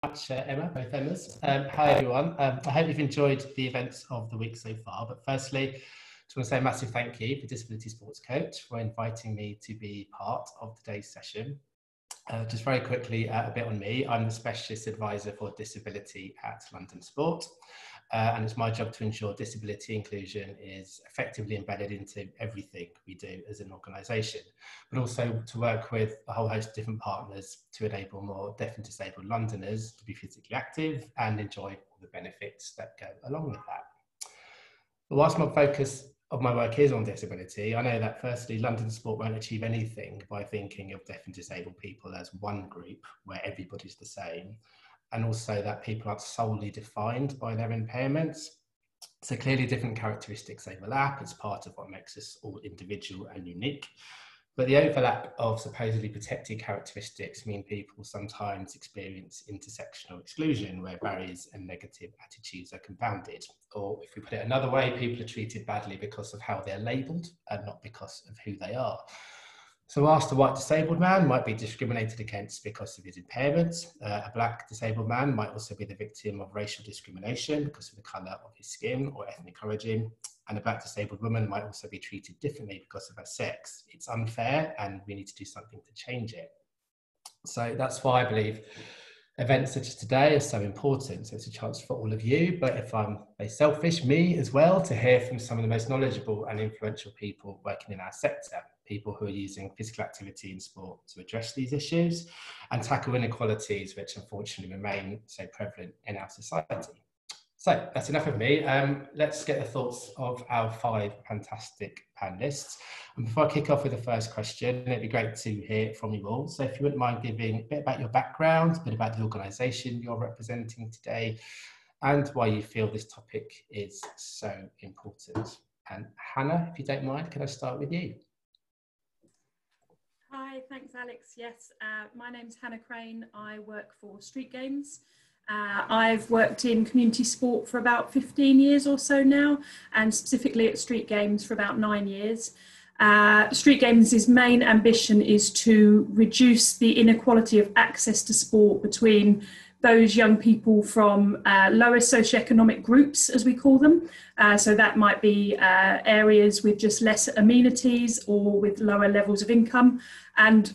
much, Emma, both Emmas. Hi, everyone. I hope you've enjoyed the events of the week so far. But firstly, I just want to say a massive thank you for Disability Sports Coach for inviting me to be part of today's session. Just very quickly, a bit on me. I'm the Specialist Advisor for Disability at London Sport. And it's my job to ensure disability inclusion is effectively embedded into everything we do as an organisation, but also to work with a whole host of different partners to enable more deaf and disabled Londoners to be physically active and enjoy all the benefits that go along with that. But whilst my focus of my work is on disability, I know that firstly, London Sport won't achieve anything by thinking of deaf and disabled people as one group where everybody's the same, and also that people aren't solely defined by their impairments. So clearly different characteristics overlap. It's part of what makes us all individual and unique. But the overlap of supposedly protected characteristics mean people sometimes experience intersectional exclusion, where barriers and negative attitudes are compounded. Or if we put it another way, people are treated badly because of how they're labelled and not because of who they are. So whilst a white disabled man might be discriminated against because of his impairments, a black disabled man might also be the victim of racial discrimination because of the colour of his skin or ethnic origin, and a black disabled woman might also be treated differently because of her sex. It's unfair and we need to do something to change it. So that's why I believe events such as today are so important. So it's a chance for all of you, but if I'm very selfish, me as well, to hear from some of the most knowledgeable and influential people working in our sector, people who are using physical activity in sport to address these issues and tackle inequalities which unfortunately remain so prevalent in our society. So that's enough of me. Let's get the thoughts of our 5 fantastic panellists. And before I kick off with the first question, it'd be great to hear from you all. So if you wouldn't mind giving a bit about your background, a bit about the organisation you're representing today, and why you feel this topic is so important. And Hannah, if you don't mind, can I start with you? Hi, thanks Alex. Yes, my name's Hannah Crane. I work for StreetGames. I've worked in community sport for about 15 years or so now, and specifically at StreetGames for about 9 years. StreetGames' main ambition is to reduce the inequality of access to sport between those young people from lower socioeconomic groups, as we call them. So that might be areas with just less amenities or with lower levels of income, and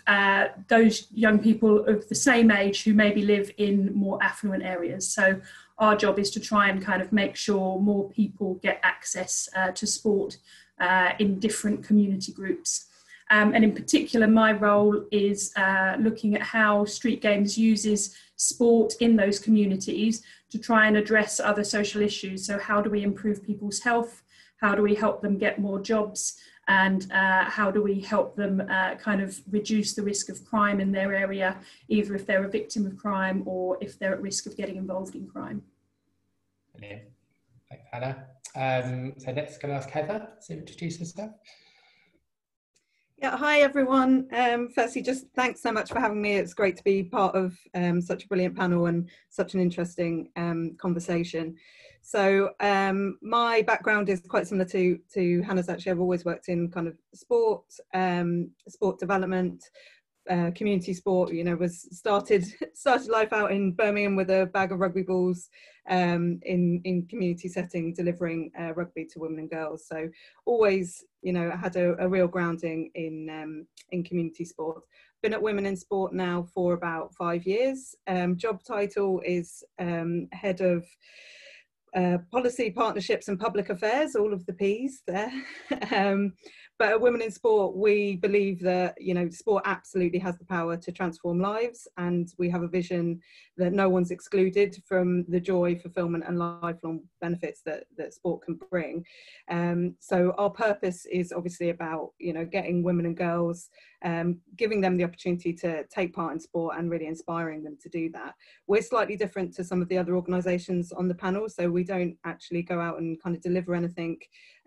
those young people of the same age who maybe live in more affluent areas. So our job is to try and kind of make sure more people get access to sport in different community groups. And in particular, my role is looking at how StreetGames uses sport in those communities to try and address other social issues. So how do we improve people's health? How do we help them get more jobs? And how do we help them kind of reduce the risk of crime in their area, either if they're a victim of crime or if they're at risk of getting involved in crime? Brilliant. Thanks, Hannah. So next, can I ask Heather to introduce herself? Yeah, hi everyone. Firstly, just thanks so much for having me. It's great to be part of such a brilliant panel and such an interesting conversation. So my background is quite similar to Hannah's. Actually, I've always worked in kind of sport, sport development, community sport. You know, started life out in Birmingham with a bag of rugby balls in community setting, delivering rugby to women and girls. So always, you know, had a real grounding in community sport. Been at Women in Sport now for about 5 years. Job title is head of policy, partnerships and public affairs, all of the P's there. But at Women in Sport, we believe that, you know, sport absolutely has the power to transform lives, and we have a vision that no one's excluded from the joy, fulfillment and lifelong benefits that sport can bring. So our purpose is obviously about, you know, getting women and girls, giving them the opportunity to take part in sport and really inspiring them to do that. We're slightly different to some of the other organisations on the panel, so we don't actually go out and kind of deliver anything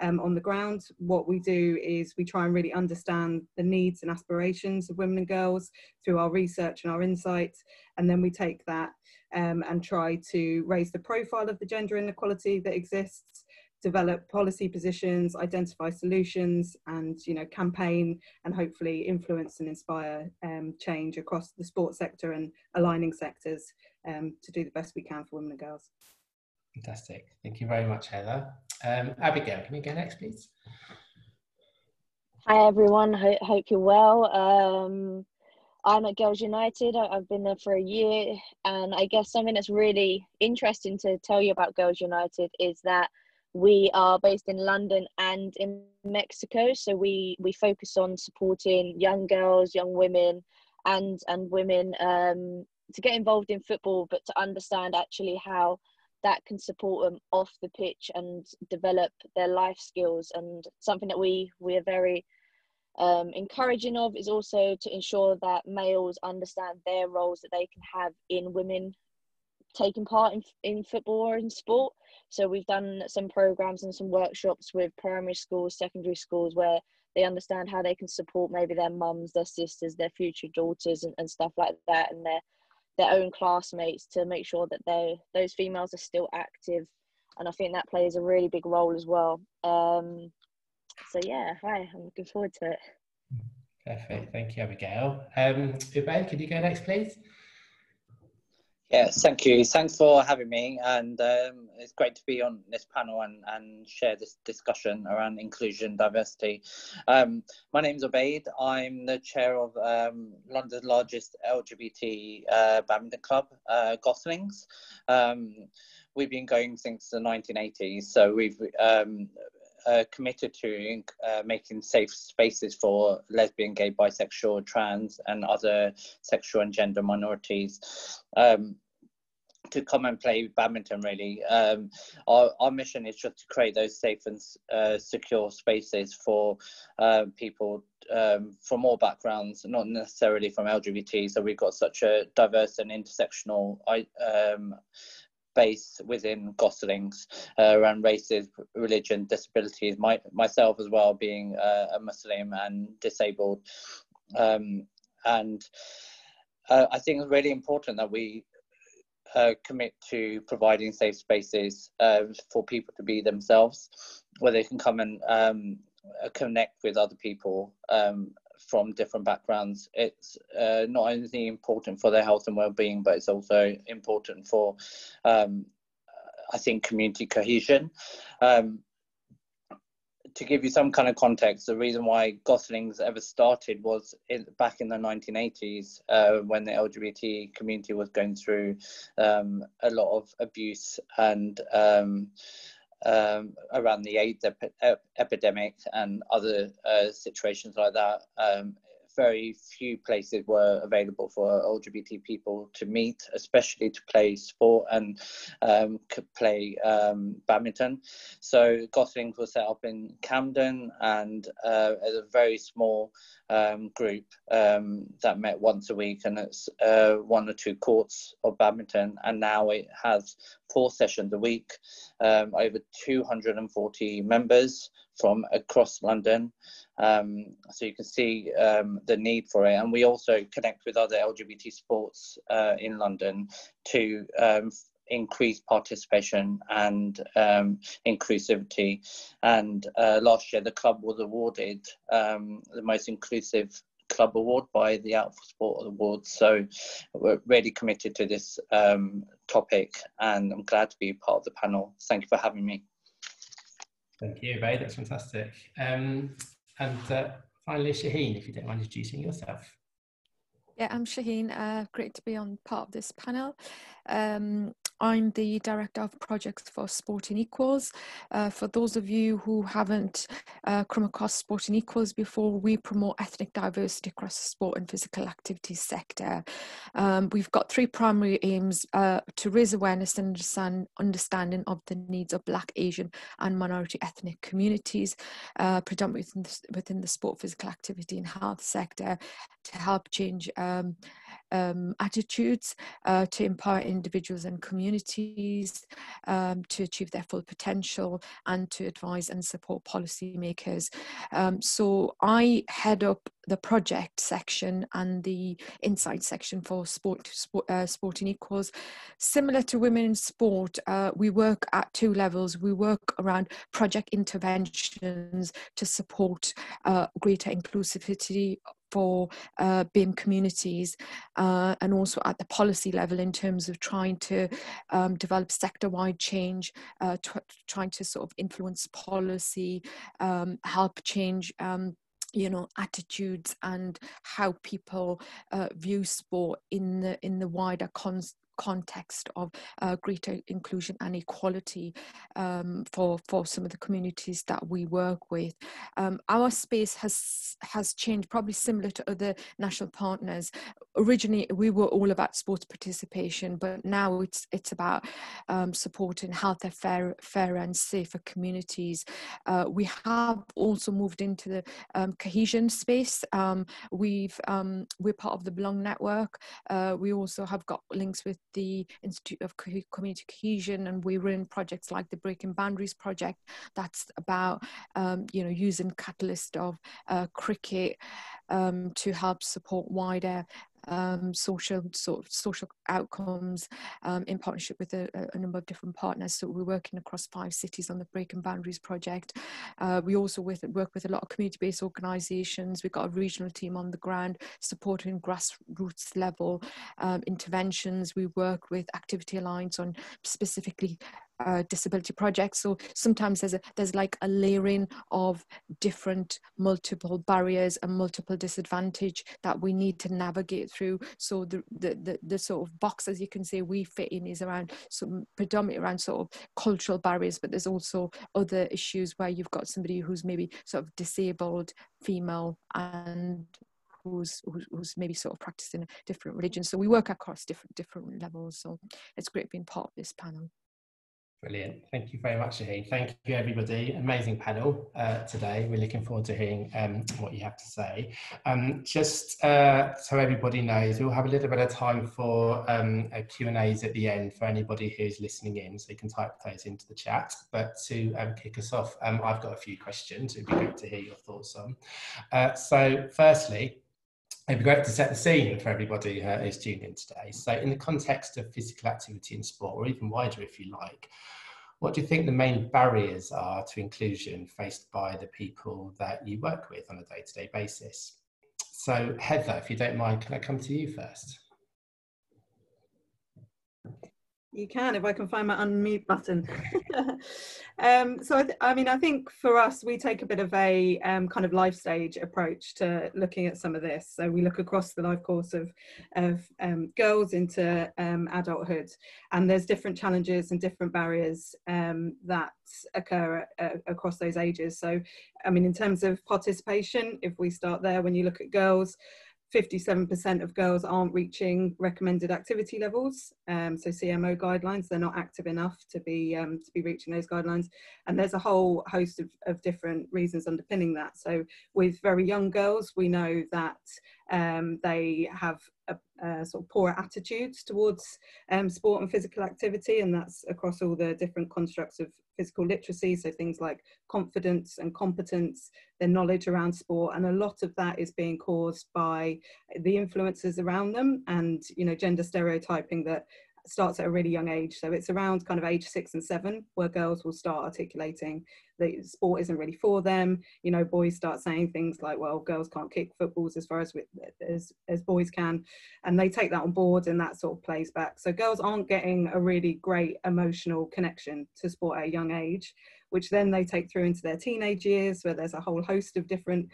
on the ground. What we do is we try and really understand the needs and aspirations of women and girls through our research and our insights, and then we take that and try to raise the profile of the gender inequality that exists, develop policy positions, identify solutions, and, you know, campaign and hopefully influence and inspire change across the sports sector and aligning sectors to do the best we can for women and girls. Fantastic. Thank you very much, Heather. Abigail, can you go next, please? Hi, everyone. Hope you're well. I'm at Girls United. I've been there for a year, and I guess something that's really interesting to tell you about Girls United is that we are based in London and in Mexico. So we focus on supporting young girls, young women, and women to get involved in football, but to understand actually how that can support them off the pitch and develop their life skills. And something that we are very encouraging of is also to ensure that males understand their roles that they can have in women taking part in football or in sport. So we've done some programs and some workshops with primary schools, secondary schools, where they understand how they can support maybe their mums, their sisters, their future daughters and stuff like that, and their own classmates, to make sure that those females are still active. And I think that plays a really big role as well. So yeah, hi, I'm looking forward to it. Perfect, thank you, Abigail. Ubaid, could you go next, please? Yes, thank you. Thanks for having me, and it's great to be on this panel and share this discussion around inclusion, diversity. My name is Ubaid. I'm the chair of London's largest LGBT badminton club, Goslings. We've been going since the 1980s, so we've committed to making safe spaces for lesbian, gay, bisexual, trans and other sexual and gender minorities to come and play badminton, really. Our mission is just to create those safe and secure spaces for people from all backgrounds, not necessarily from LGBT. So we've got such a diverse and intersectional base within Goslings around races, religion, disabilities, myself as well being a Muslim and disabled. And I think it's really important that we commit to providing safe spaces for people to be themselves, where they can come and connect with other people from different backgrounds. It's not only important for their health and well-being, but it's also important for, I think, community cohesion. To give you some kind of context, the reason why Goslings ever started was back in the 1980s, when the LGBT community was going through a lot of abuse and around the AIDS epidemic and other situations like that. Very few places were available for LGBT people to meet, especially to play sport and play badminton. So Goslings was set up in Camden, and as a very small group that met once a week, and it's 1 or 2 courts of badminton, and now it has 4 sessions a week, over 240 members from across London. So you can see the need for it. And we also connect with other LGBT sports in London to increase participation and inclusivity. And last year, the club was awarded the most inclusive club award by the Out for Sport Awards. So we're really committed to this topic, and I'm glad to be part of the panel. Thank you for having me. Thank you, Ubaid, that's fantastic. And finally, Shaheen, if you don't mind introducing yourself. Yeah, I'm Shaheen. Great to be on part of this panel. I'm the Director of Projects for Sporting Equals. For those of you who haven't come across Sporting Equals before, we promote ethnic diversity across the sport and physical activity sector. We've got 3 primary aims: to raise awareness and understanding of the needs of Black, Asian and minority ethnic communities, predominantly within the sport, physical activity and health sector, to help change attitudes, to empower individuals and communities, to achieve their full potential, and to advise and support policymakers. So I head up the project section and the insight section for Sporting Equals. Similar to Women in Sport, we work at 2 levels. We work around project interventions to support greater inclusivity for BIM communities, and also at the policy level in terms of trying to develop sector-wide change, trying to sort of influence policy, help change attitudes and how people view sport in the wider context of greater inclusion and equality for some of the communities that we work with. Our space has changed, probably similar to other national partners. Originally, we were all about sports participation, but now it's about supporting healthier, fairer and safer communities. We have also moved into the cohesion space. We're part of the Belong Network. We also have got links with the Institute of Community Cohesion, and we run projects like the Breaking Boundaries project that's about using catalyst of cricket to help support wider social outcomes in partnership with a number of different partners. So we're working across 5 cities on the Breaking Boundaries project. We also work with a lot of community-based organisations. We've got a regional team on the ground supporting grassroots level interventions. We work with Activity Alliance on specifically disability projects. So sometimes there's like a layering of different multiple barriers and multiple disadvantage that we need to navigate through. So the sort of box, as you can say, we fit in is around predominantly around sort of cultural barriers, but there's also other issues where you've got somebody who's maybe sort of disabled, female, and who's maybe sort of practicing a different religion. So we work across different levels. So it's great being part of this panel. Brilliant. Thank you very much, Shaheen. Thank you, everybody. Amazing panel today. We're looking forward to hearing what you have to say. Just so everybody knows, we'll have a little bit of time for Q&As at the end for anybody who's listening in, so you can type those into the chat. But to kick us off, I've got a few questions. It'd be great to hear your thoughts on. So firstly, it'd be great to set the scene for everybody who's tuned in today. So in the context of physical activity in sport, or even wider if you like, what do you think the main barriers are to inclusion faced by the people that you work with on a day-to-day basis? So Heather, if you don't mind, can I come to you first? You can, if I can find my unmute button. So I think for us, we take a bit of a kind of life stage approach to looking at some of this. So we look across the life course of girls into adulthood, and there's different challenges and different barriers that occur across those ages. So, I mean, in terms of participation, if we start there, when you look at girls, 57% of girls aren't reaching recommended activity levels, so CMO guidelines. They're not active enough to be reaching those guidelines, and there's a whole host of different reasons underpinning that. So with very young girls, we know that they have a sort of poorer attitudes towards sport and physical activity, and that's across all the different constructs of physical literacy, so things like confidence and competence, their knowledge around sport, and a lot of that is being caused by the influences around them and, you know, gender stereotyping that starts at a really young age. So it's around kind of age 6 and 7 where girls will start articulating that sport isn't really for them. You know, boys start saying things like, well, girls can't kick footballs as far as boys can, and they take that on board, and that sort of plays back. So girls aren't getting a really great emotional connection to sport at a young age, which then they take through into their teenage years, where there's a whole host of different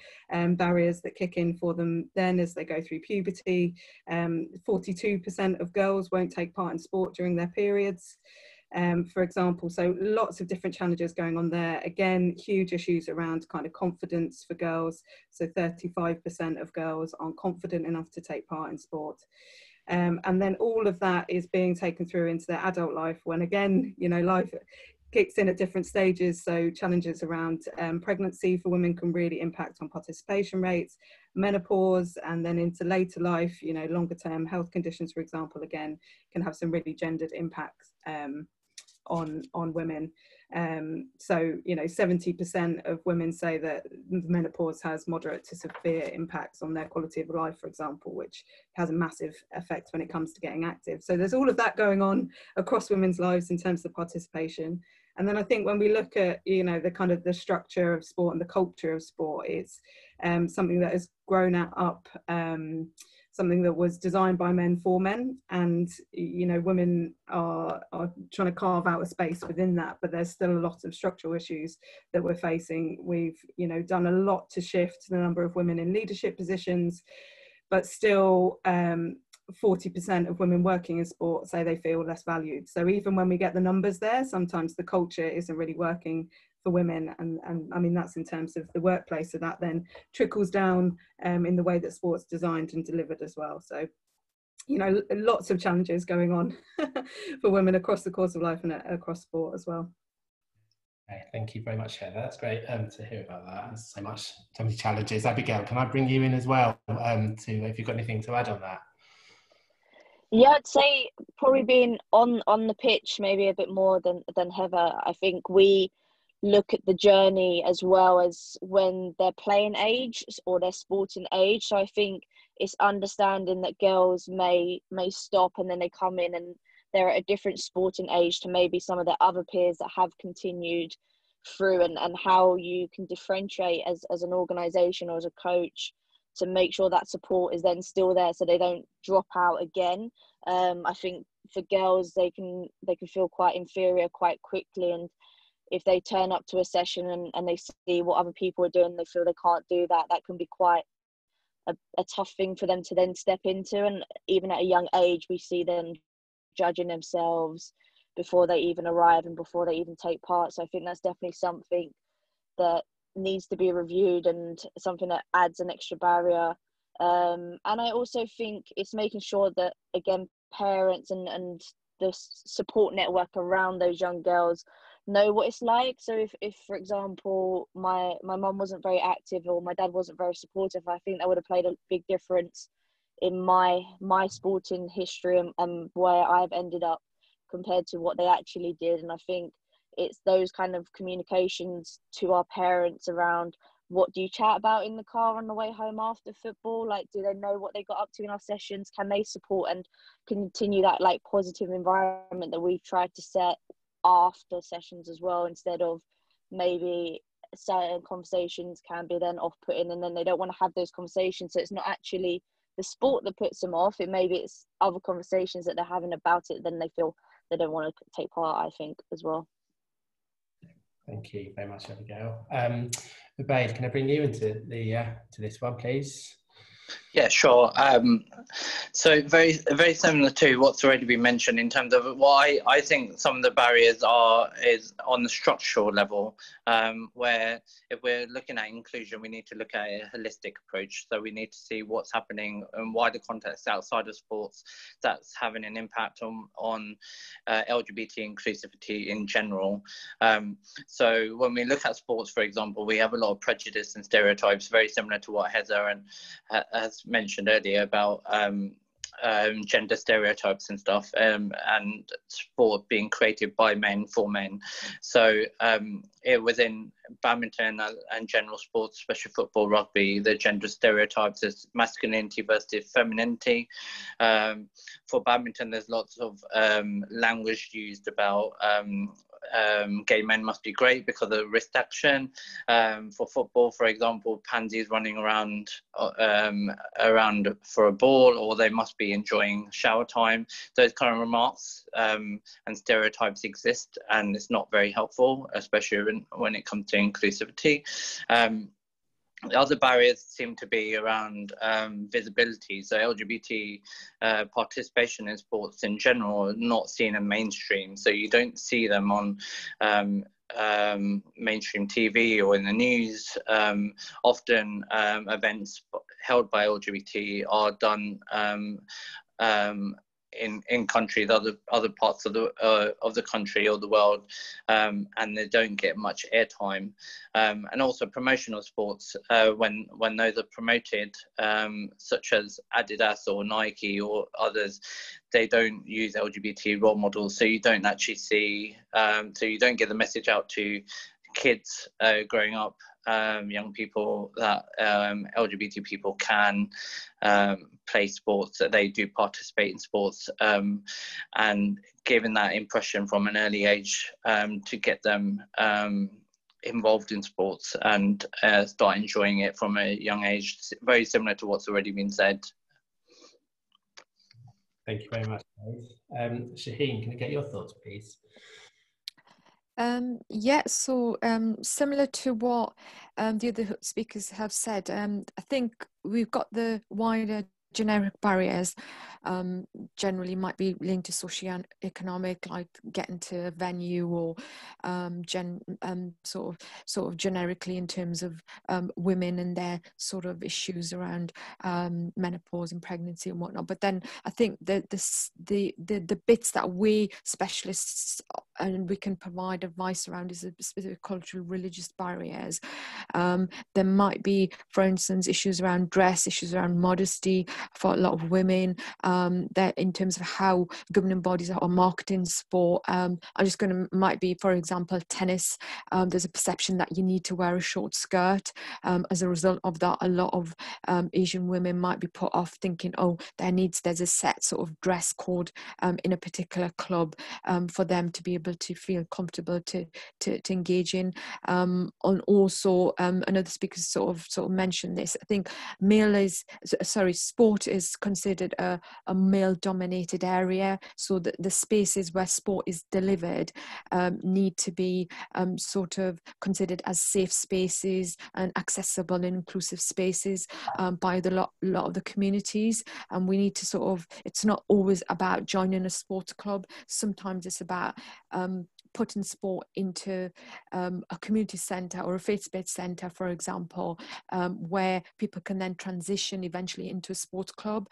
barriers that kick in for them then as they go through puberty. 42% of girls won't take part in sport during their periods, for example. So lots of different challenges going on there. Again, huge issues around kind of confidence for girls. So 35% of girls aren't confident enough to take part in sport. And then all of that is being taken through into their adult life, when again, you know, life kicks in at different stages. So challenges around pregnancy for women can really impact on participation rates, menopause, and then into later life, you know, longer term health conditions, for example, again, can have some really gendered impacts on women. So, you know, 70% of women say that menopause has moderate to severe impacts on their quality of life, for example, which has a massive effect when it comes to getting active. So there's all of that going on across women's lives in terms of participation. And then I think when we look at, you know, the kind of the structure of sport and the culture of sport, it's something that has grown up, something that was designed by men for men, and, you know, women are trying to carve out a space within that, but there's still a lot of structural issues that we're facing. We've, you know, done a lot to shift the number of women in leadership positions, but still 40% of women working in sport say they feel less valued. So even when we get the numbers there, sometimes the culture isn't really working for women, and I mean, that's in terms of the workplace, so that then trickles down in the way that sport's designed and delivered as well. So, you know, lots of challenges going on for women across the course of life and across sport as well. Okay, thank you very much, Heather. That's great to hear about that. There's so many challenges. Abigail, can I bring you in as well, if you've got anything to add on that? Yeah, I'd say probably being on the pitch maybe a bit more than Heather. I think we look at the journey as well as when they're playing age or their sporting age. So I think it's understanding that girls may stop and then they come in and they're at a different sporting age to maybe some of their other peers that have continued through, and how you can differentiate as an organisation or as a coach to make sure that support is then still there so they don't drop out again. I think for girls, they can feel quite inferior quite quickly, and if they turn up to a session and they see what other people are doing, they feel they can't do that. That can be quite a tough thing for them to then step into. And even at a young age, we see them judging themselves before they even arrive and before they even take part. So I think that's definitely something that needs to be reviewed and something that adds an extra barrier. And I also think it's making sure that, again, parents and the support network around those young girls know what it's like. So if for example, my mum wasn't very active or my dad wasn't very supportive, I think that would have played a big difference in my sporting history and where I've ended up compared to what they actually did. And I think it's those kind of communications to our parents around, what do you chat about in the car on the way home after football? Like, do they know what they got up to in our sessions? Can they support and continue that like positive environment that we've tried to set after sessions as well, instead of maybe certain conversations can be then off-putting and then they don't want to have those conversations. So it's not actually the sport that puts them off, it's other conversations that they're having about it, then they feel they don't want to take part, I think, as well. Thank you very much, Abigail. Ubaid, can I bring you into to this one, please? Yeah, sure. So very similar to what's already been mentioned in terms of why I think some of the barriers is on the structural level, where if we're looking at inclusion, we need to look at a holistic approach. So we need to see what's happening in wider context outside of sports that's having an impact on LGBT inclusivity in general. So when we look at sports, for example, we have a lot of prejudice and stereotypes, very similar to what Heather has mentioned earlier about gender stereotypes and stuff, and sport being created by men for men. So within badminton and general sports, especially football, rugby, the gender stereotypes is masculinity versus femininity. For badminton, there's lots of language used about gay men must be great because of wrist action. For football, for example, pansies running around for a ball, or they must be enjoying shower time. Those kind of remarks and stereotypes exist, and it's not very helpful, especially when it comes to inclusivity. The other barriers seem to be around visibility. So LGBT participation in sports in general are not seen in mainstream. So you don't see them on mainstream TV or in the news. Often events held by LGBT are done in countries, other parts of the country or the world, and they don't get much airtime. And also promotional sports, when those are promoted, such as Adidas or Nike or others, they don't use LGBT role models, so you don't actually see, so you don't get the message out to kids growing up young people that LGBT people can play sports, that they do participate in sports, and giving that impression from an early age to get them involved in sports and start enjoying it from a young age, very similar to what's already been said. Thank you very much, guys. Shaheen, can I get your thoughts, please? Yeah, so similar to what the other speakers have said, I think we've got the wider generic barriers generally might be linked to socio-economic, like getting to a venue, or sort of generically in terms of women and their sort of issues around menopause and pregnancy and whatnot. But then I think that the bits that we specialists and we can provide advice around is the specific cultural, religious barriers. There might be, for instance, issues around dress, issues around modesty for a lot of women, that in terms of how governing bodies are marketing sport. I'm just going to, might be, for example, tennis. There's a perception that you need to wear a short skirt. As a result of that, a lot of Asian women might be put off thinking, oh, there's a set sort of dress code in a particular club for them to be able to feel comfortable to engage in. And also, another speaker sort of mentioned this. I think sport is considered a male-dominated area, so that the spaces where sport is delivered need to be sort of considered as safe spaces and accessible and inclusive spaces by the lot of the communities. And we need to sort of, it's not always about joining a sports club. Sometimes it's about putting sport into a community centre or a faith-based centre, for example, where people can then transition eventually into a sports club.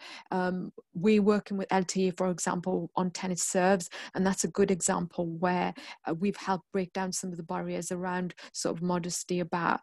We're working with LTA, for example, on tennis serves, and that's a good example where we've helped break down some of the barriers around sort of modesty, about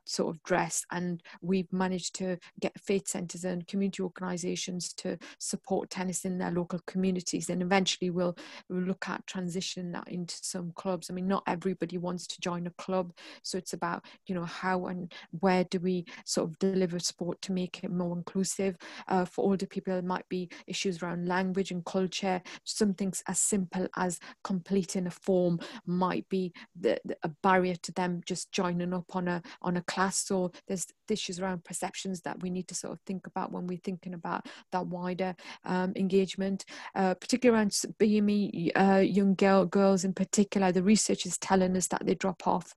sort of dress, and we've managed to get faith centres and community organisations to support tennis in their local communities, and eventually we'll look at transition that into some clubs. I mean, not everybody wants to join a club, so it's about, you know, how and where do we sort of deliver sport to make it more inclusive. For older people, there might be issues around language and culture. Something as simple as completing a form might be a barrier to them just joining up on a class. So there's issues around perceptions that we need to sort of think about when we're thinking about that wider engagement, particularly around BME young girls in particular. The research is telling us that they drop off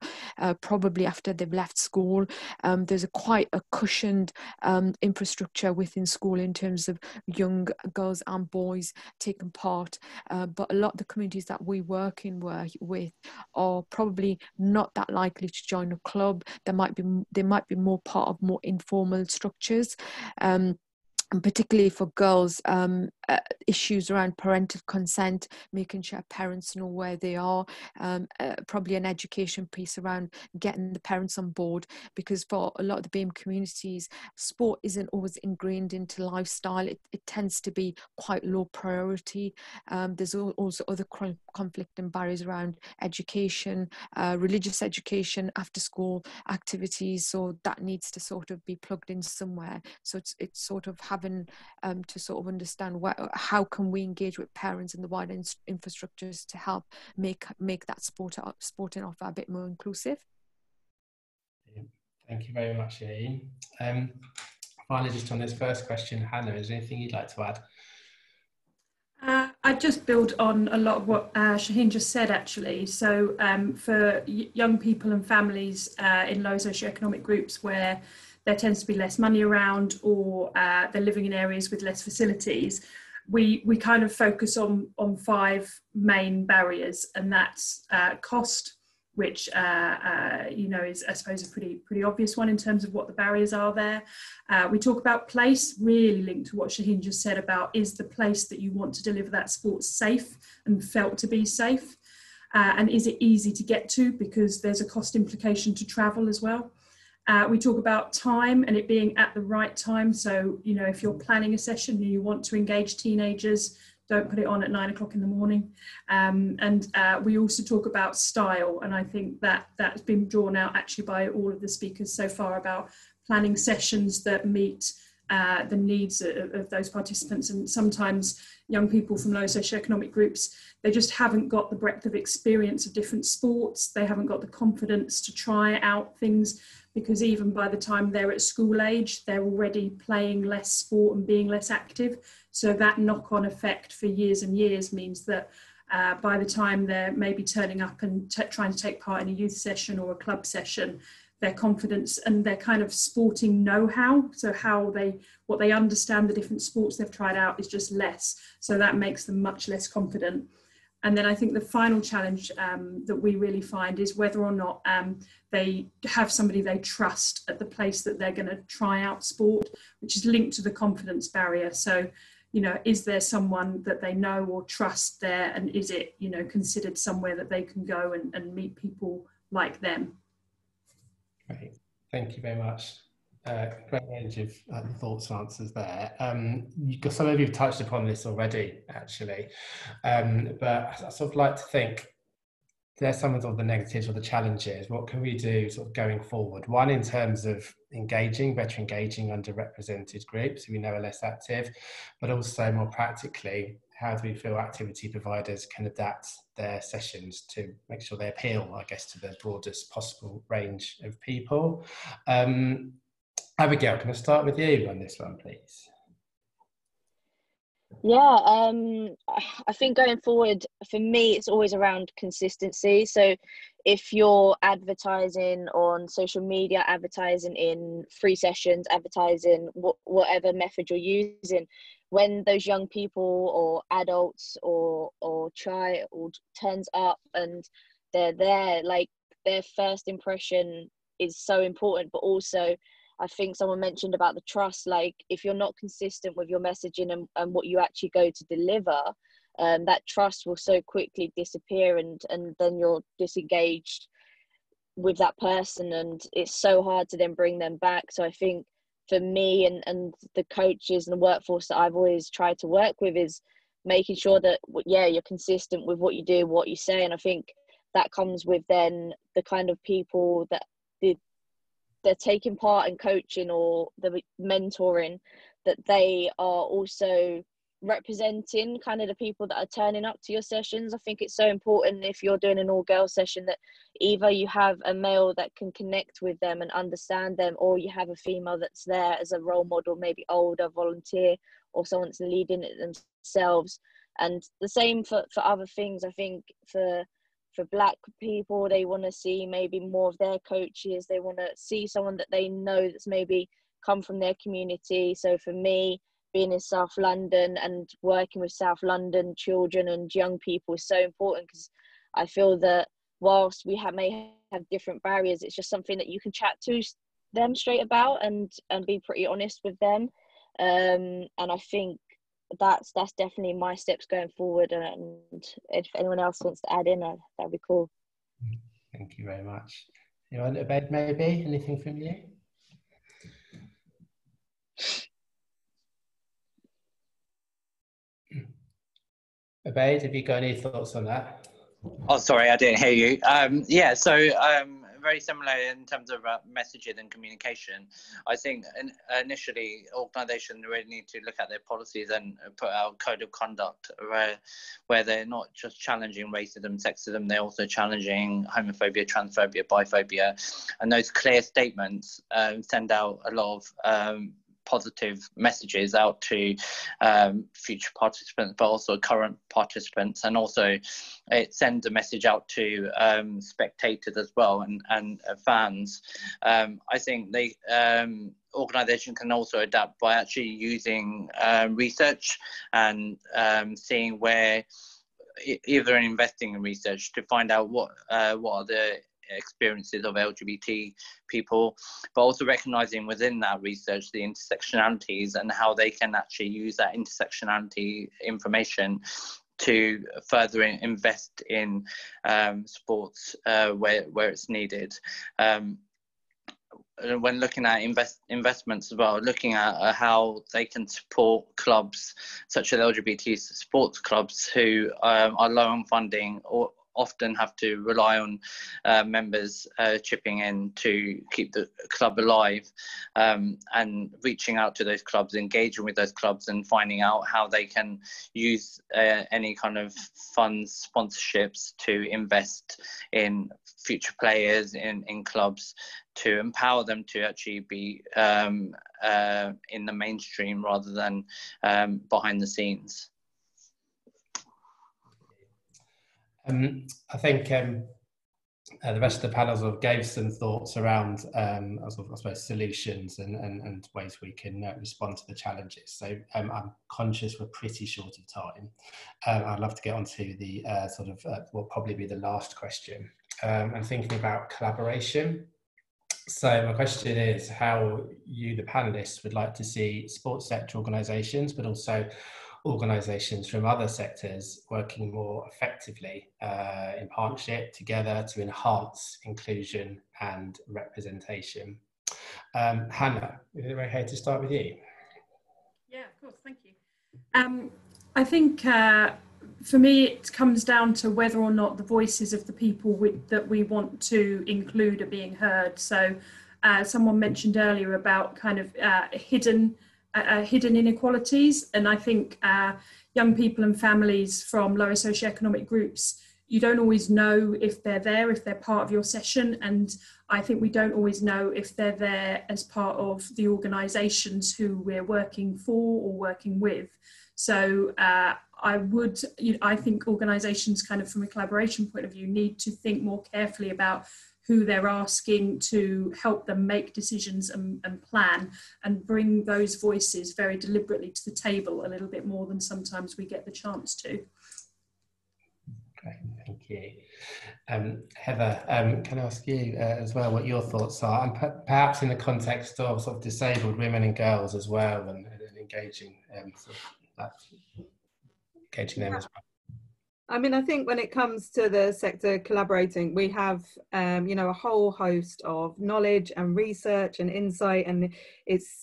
probably after they've left school. There's quite a cushioned infrastructure within school in terms of young girls and boys taking part, but a lot of the communities that we work with are probably not that likely to join a club. They might be more part of more informal structures. And particularly for girls, issues around parental consent, making sure parents know where they are, probably an education piece around getting the parents on board, because for a lot of the BAME communities, sport isn't always ingrained into lifestyle. It tends to be quite low priority. There's also other conflict and barriers around education, religious education, after school activities, so that needs to sort of be plugged in somewhere. So it's sort of having to sort of understand how can we engage with parents and the wider infrastructures to help make that sporting offer a bit more inclusive. Thank you very much, Shaheen. Finally, just on this first question, Hannah, is there anything you'd like to add? I'd just build on a lot of what Shaheen just said, actually. So for young people and families in low socioeconomic groups where there tends to be less money around, or they're living in areas with less facilities, we kind of focus on 5 main barriers, and that's cost, which you know, is, I suppose, a pretty obvious one in terms of what the barriers are there. We talk about place, really linked to what Shaheen just said about, is the place that you want to deliver that sport safe and felt to be safe, and is it easy to get to, because there's a cost implication to travel as well. We talk about time and it being at the right time. So, you know, if you're planning a session and you want to engage teenagers don't put it on at 9 o'clock in the morning. And we also talk about style, and I think that that's been drawn out actually by all of the speakers so far about planning sessions that meet the needs of those participants. And sometimes young people from low socioeconomic groups, they just haven't got the breadth of experience of different sports. They haven't got the confidence to try out things, because even by the time they're at school age, they're already playing less sport and being less active. So that knock-on effect for years and years means that by the time they're maybe turning up and trying to take part in a youth session or a club session, their confidence and their kind of sporting know-how, so what they understand the different sports they've tried out, is just less. So that makes them much less confident. And then I think the final challenge that we really find is whether or not they have somebody they trust at the place that they're going to try out sport, which is linked to the confidence barrier. So, you know, is there someone that they know or trust there, and is it, you know, considered somewhere that they can go and meet people like them? Great, thank you very much. Great range of thoughts and answers there. Some of you have touched upon this already, actually, but I sort of like to think there's some of the negatives or the challenges. What can we do sort of going forward? One, in terms of better engaging underrepresented groups who we know are less active, but also more practically, how do we feel activity providers can adapt their sessions to make sure they appeal, I guess, to the broadest possible range of people? Abigail, can I start with you on this one, please? Yeah, I think going forward, for me, it's always around consistency. So if you're advertising on social media, advertising in free sessions, advertising whatever method you're using, when those young people or adults or child turns up and they're there, like, their first impression is so important. But also, I think someone mentioned about the trust, like, if you're not consistent with your messaging and what you actually go to deliver, that trust will so quickly disappear, and then you're disengaged with that person, and it's so hard to then bring them back. So I think for me and the coaches and the workforce that I've always tried to work with is making sure that, yeah, you're consistent with what you do, what you say. And I think that comes with then the kind of people that they're taking part in coaching or the mentoring, that they are also representing kind of the people that are turning up to your sessions. I think it's so important, if you're doing an all-girls session, that either you have a male that can connect with them and understand them, or you have a female that's there as a role model, maybe older, volunteer, or someone that's leading it themselves. And the same for other things. I think for Black people, they want to see maybe more of their coaches. They want to see someone that they know that's maybe come from their community. So for me, being in South London and working with South London children and young people is so important, because I feel that whilst we may have different barriers, it's just something that you can chat to them straight about and be pretty honest with them. And I think that's definitely my steps going forward. And if anyone else wants to add in, that'd be cool. Thank you very much. You want a bed, maybe? Anything from you? Abaid, have you got any thoughts on that? Oh, sorry, I didn't hear you. Yeah, so very similar in terms of messaging and communication. I think initially organisations really need to look at their policies and put out a code of conduct where they're not just challenging racism, sexism, they're also challenging homophobia, transphobia, biphobia, and those clear statements send out a lot of positive messages out to future participants, but also current participants, and also it sends a message out to spectators as well and fans. I think they organisation can also adapt by actually using research and seeing where, either investing in research to find out what are the experiences of LGBT people, but also recognizing within that research the intersectionalities and how they can actually use that intersectionality information to further invest in sports where it's needed. when looking at investments as well, looking at how they can support clubs such as LGBT sports clubs who are low on funding or often have to rely on members chipping in to keep the club alive, and reaching out to those clubs, engaging with those clubs and finding out how they can use any kind of funds, sponsorships to invest in future players in clubs, to empower them to actually be in the mainstream rather than behind the scenes. I think the rest of the panel sort of gave some thoughts around, I suppose, solutions and ways we can respond to the challenges. So I'm conscious we're pretty short of time. I'd love to get on to the what will probably be the last question. I'm thinking about collaboration. So my question is how you, the panellists, would like to see sports sector organisations, but also organisations from other sectors working more effectively in partnership together to enhance inclusion and representation. Hannah, is it okay to start with you? Yeah, of course, thank you. I think for me it comes down to whether or not the voices of the people that we want to include are being heard. So someone mentioned earlier about kind of hidden inequalities, and I think young people and families from lower socioeconomic groups, you don't always know if they're there, if they're part of your session, and I think we don't always know if they're there as part of the organisations who we're working for or working with. So I think organisations, kind of from a collaboration point of view, need to think more carefully about who they're asking to help them make decisions and plan, and bring those voices very deliberately to the table a little bit more than sometimes we get the chance to. Great, thank you. Heather, can I ask you as well what your thoughts are, and perhaps in the context of sort of disabled women and girls as well, and engaging engaging them as well? I mean, I think when it comes to the sector collaborating, we have, a whole host of knowledge and research and insight, and it's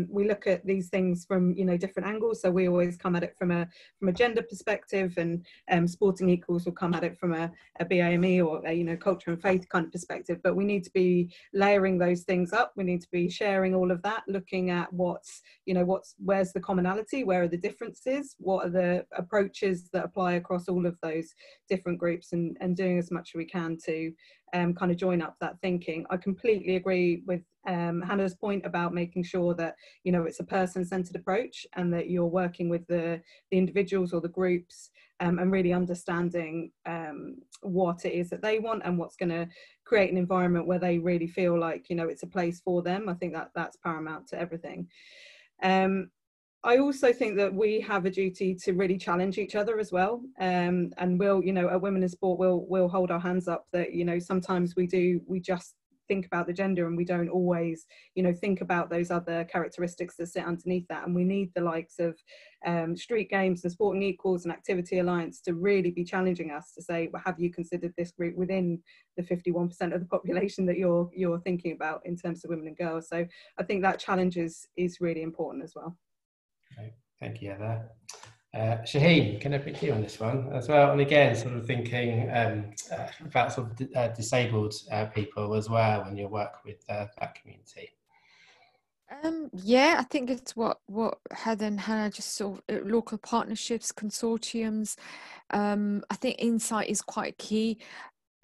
we look at these things from different angles. So we always come at it from a gender perspective, and Sporting Equals will come at it from a BAME or a culture and faith kind of perspective. But we need to be layering those things up. We need to be sharing all of that, looking at where's the commonality, where are the differences, what are the approaches that apply across all of those different groups, and doing as much as we can to kind of join up that thinking. I completely agree with Hannah's point about making sure that it's a person-centered approach, and that you're working with the individuals or the groups, and really understanding what it is that they want, and what's going to create an environment where they really feel like it's a place for them. I think that's paramount to everything. I also think that we have a duty to really challenge each other as well, and we'll, at Women in Sport, we'll hold our hands up that sometimes we just think about the gender, and we don't always think about those other characteristics that sit underneath that, and we need the likes of StreetGames and Sporting Equals and Activity Alliance to really be challenging us to say, well, have you considered this group within the 51% of the population that you're thinking about in terms of women and girls? So I think that challenge is really important as well. Okay, thank you, Heather. Shaheen, can I pick you on this one as well? And again, sort of thinking about sort of disabled people as well when you work with that community. Yeah, I think it's what Heather and Hannah just saw, local partnerships, consortiums. I think insight is quite key.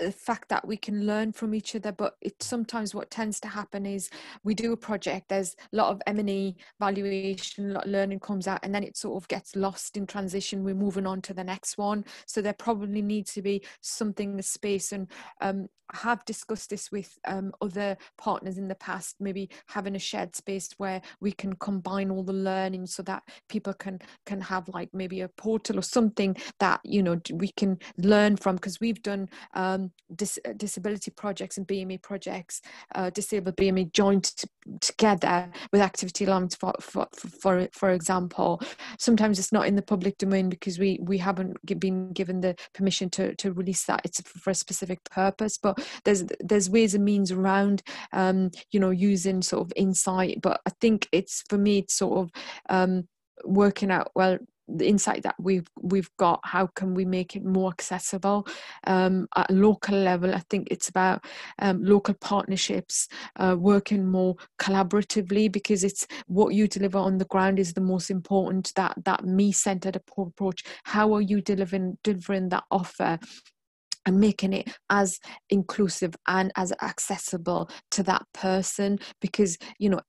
The fact that we can learn from each other, but sometimes what tends to happen is we do a project, there's a lot of M&E valuation, a lot of learning comes out, and then it sort of gets lost in transition. We're moving on to the next one. So there probably needs to be something, a space, and I have discussed this with other partners in the past, maybe having a shared space where we can combine all the learning so that people can have like maybe a portal or something that we can learn from, because we've done disability projects and BME projects, disabled BME joined together with activity allowance, for example. Sometimes it's not in the public domain because we haven't been given the permission to release that. It's for a specific purpose, but there's ways and means around using sort of insight. But I think for me it's sort of working out, well, the insight that we've got, how can we make it more accessible at a local level? I think it's about local partnerships, working more collaboratively, because it's what you deliver on the ground is the most important, that me-centered approach. How are you delivering that offer and making it as inclusive and as accessible to that person? Because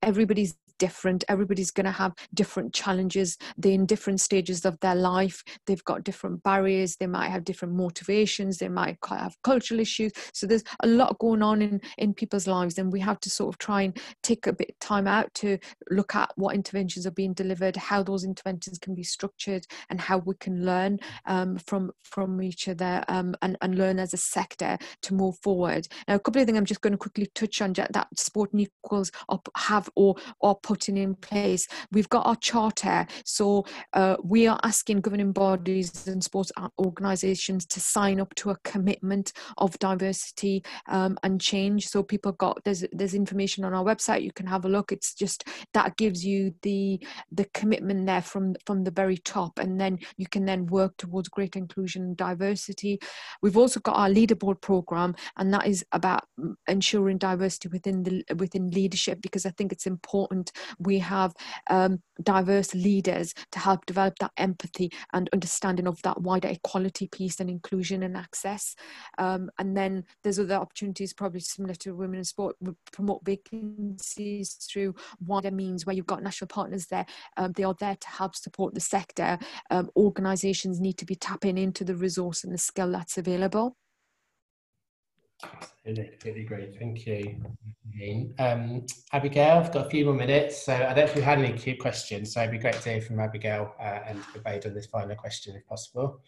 everybody's different, everybody's going to have different challenges, they're in different stages of their life, they've got different barriers, they might have different motivations, they might have cultural issues. So there's a lot going on in people's lives, and we have to sort of try and take a bit of time out to look at what interventions are being delivered, how those interventions can be structured, and how we can learn from each other, and learn as a sector to move forward. Now, a couple of things I'm just going to quickly touch on that Sport and Equals have or putting in place. We've got our charter, so we are asking governing bodies and sports organisations to sign up to a commitment of diversity and change. So people there's information on our website, you can have a look. It's just that gives you the commitment there from the very top, and then you can then work towards greater inclusion and diversity. We've also got our leaderboard program, and that is about ensuring diversity within leadership, because I think it's important we have diverse leaders to help develop that empathy and understanding of that wider equality piece and inclusion and access. And then there's other opportunities probably similar to women in sport. We promote vacancies through wider means where you've got national partners there. They are there to help support the sector. Organisations need to be tapping into the resource and the skill that's available. Absolutely great, thank you. Abigail, I've got a few more minutes, so I don't know if we had any questions, so it'd be great to hear from Abigail and debate on this final question if possible.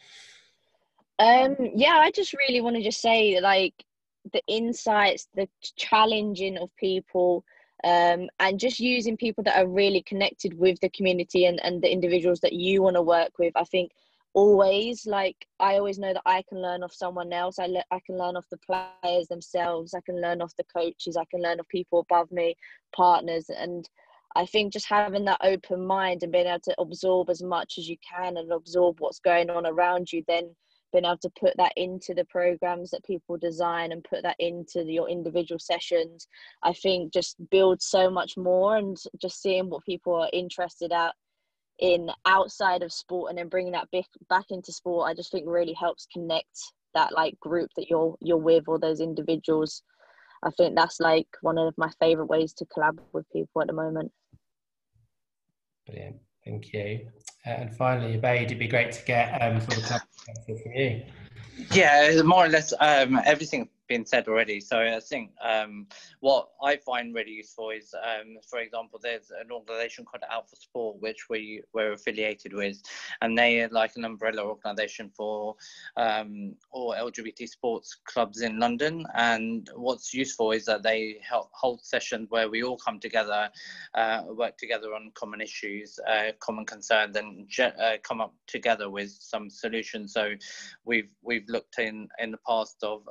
Yeah, I just really want to just say, like, the insights, the challenging of people, and just using people that are really connected with the community and the individuals that you want to work with. I think always, like, I always know that I can learn off someone else. I can learn off the players themselves, I can learn off the coaches, I can learn off people above me, partners. And I think just having that open mind and being able to absorb as much as you can and absorb what's going on around you, then being able to put that into the programs that people design and put that into your individual sessions, I think just builds so much more. And just seeing what people are interested in outside of sport and then bringing that back into sport, I just think really helps connect that, like, group that you're with, or those individuals. I think that's like one of my favorite ways to collaborate with people at the moment. Brilliant, thank you. And finally, Abe, it'd be great to get sort of from you. Yeah, more or less everything's been said already. So I think what I find really useful is, for example, there's an organisation called Out for Sport, which we're affiliated with, and they are like an umbrella organisation for all LGBT sports clubs in London. And what's useful is that they hold sessions where we all come together, work together on common issues, common concerns, and come up together with some solutions. So we've looked in the past of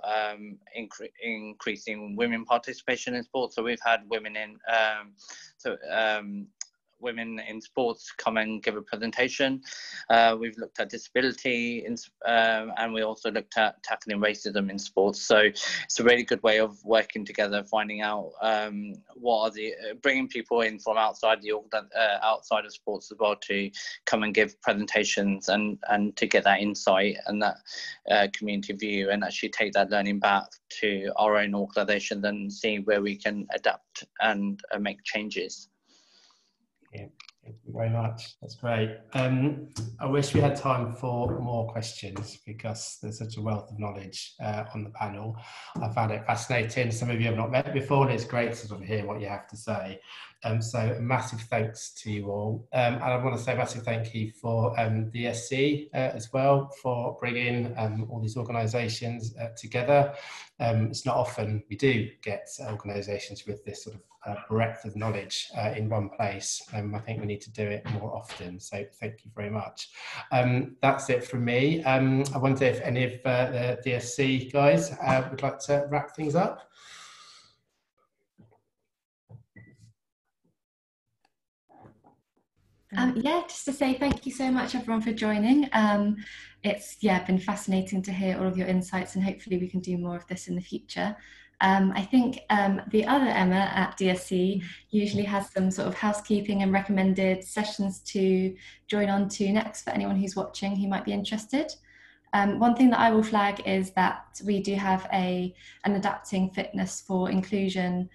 increasing women participation in sports. So we've had women women in sports come and give a presentation. We've looked at disability, and we also looked at tackling racism in sports. So it's a really good way of working together, finding out what are bringing people in from outside outside of sports as well to come and give presentations and to get that insight and that community view, and actually take that learning back to our own organisations and see where we can adapt and make changes. Yeah, Thank you very much. That's great. I wish we had time for more questions because there's such a wealth of knowledge on the panel. I found it fascinating. Some of you have not met before, and it's great to sort of hear what you have to say. So massive thanks to you all. And I want to say a massive thank you for the SC as well for bringing all these organisations together. It's not often we do get organisations with this sort of breadth of knowledge in one place. I think we need to do it more often, so thank you very much. That's it from me. I wonder if any of the DSC guys would like to wrap things up. Yeah, just to say thank you so much everyone for joining. It's been fascinating to hear all of your insights, and hopefully we can do more of this in the future. I think the other Emma at DSC usually has some sort of housekeeping and recommended sessions to join on to next for anyone who's watching who might be interested. One thing that I will flag is that we do have an Adapting Fitness for Inclusion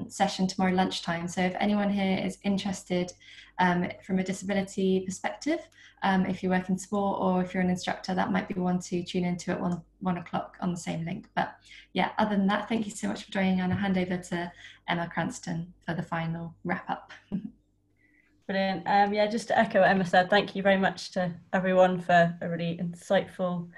session tomorrow lunchtime. So if anyone here is interested from a disability perspective, if you work in sport or if you're an instructor, that might be one to tune into at 1 o'clock on the same link. But yeah, other than that, thank you so much for joining, and I'll hand over to Emma Cranston for the final wrap up. Brilliant. Yeah, just to echo what Emma said, thank you very much to everyone for a really insightful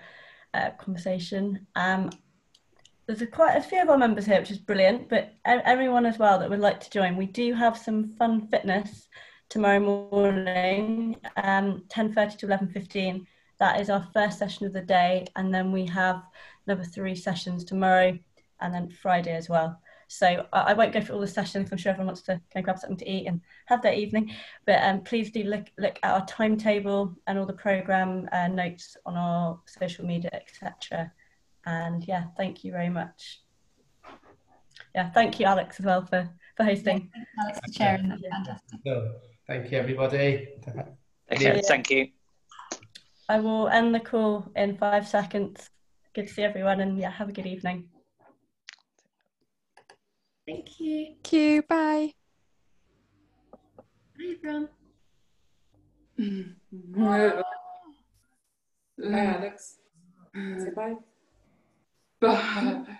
conversation. There's quite a few of our members here, which is brilliant, but everyone as well that would like to join. We do have some fun fitness tomorrow morning, 10:30 to 11:15. That is our first session of the day, and then we have another 3 sessions tomorrow and then Friday as well. So I won't go through all the sessions. I'm sure everyone wants to go grab something to eat and have their evening, but please do look at our timetable and all the programme notes on our social media, etc. And yeah, thank you very much. Yeah, thank you, Alex, as well for hosting. Yeah, Alex for sharing. That's fantastic. Thank you, everybody. Okay, thank you. I will end the call in 5 seconds. Good to see everyone, and yeah, have a good evening. Thank you. Thank you. Bye. Bye, everyone. Bye, Alex. Say bye. Bye.